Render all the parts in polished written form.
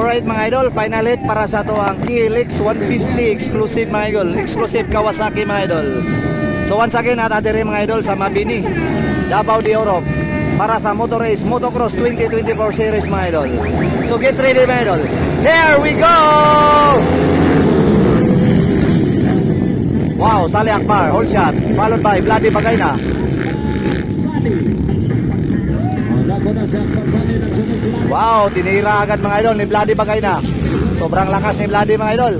Alright mga idol, final hit para sa to ang KLX 150 exclusive mga idol. Exclusive Kawasaki mga idol. So once again atadiri mga idol sa Mabini, Davao de Oro para sa Motor Race Motocross 2024 series mga idol. So get ready mga idol. Here we go! Wow, Saleh Akbar, hold shot, followed by Vladi Bagayna. Wow, tinira agad mga idol ni Vladi Bagayna. Sobrang lakas ni Vladi mga idol.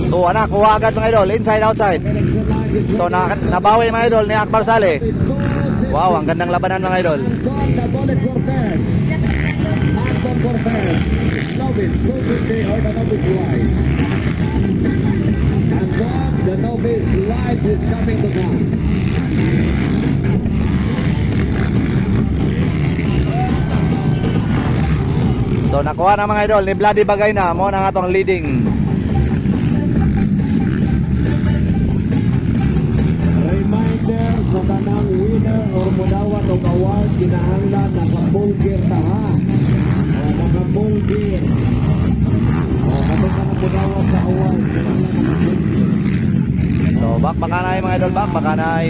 Kuha na, kuha agad mga idol, inside outside. So nabawi mga idol ni Akbar Saleh. Wow, ang gandang labanan mga idol. The novice lights is coming to come. So nakuha na mga idol ni Vladi Bagayna mo na nga tong leading. Reminder sa tanang winner or mudawat o award kinahanglan nakabulgir ta ha. Nakabulgir. Kapag ka mudawat sa award kinahanglan nakabulgir. So back pakanay mga idol, back pakanay.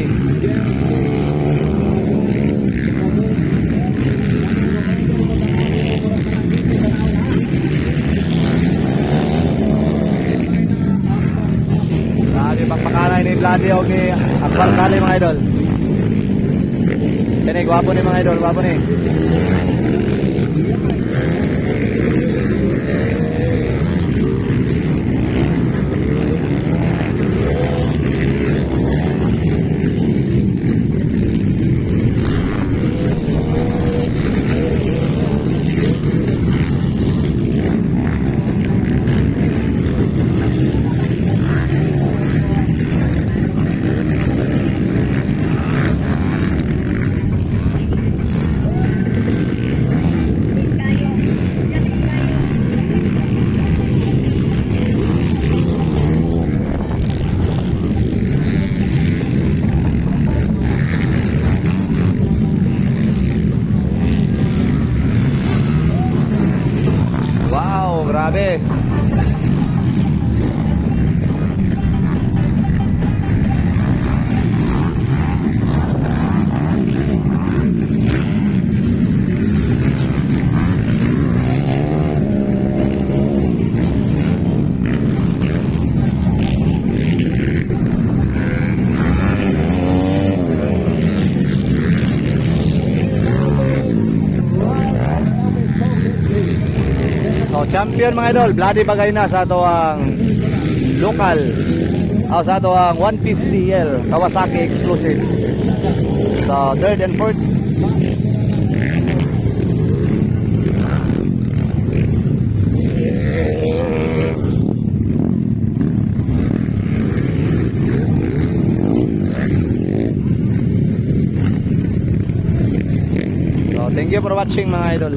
Grabe back pakanay ni Vladi o ni Akbar Saleh mga idol. Kini gwapo ni mga idol, gwapo ni. Wow, grabe. So, champion mga idol, Vladi Bagayna sa ato ang local. Sa ato ang 150L Kawasaki exclusive. So, third and fourth. So, thank you for watching mga idol.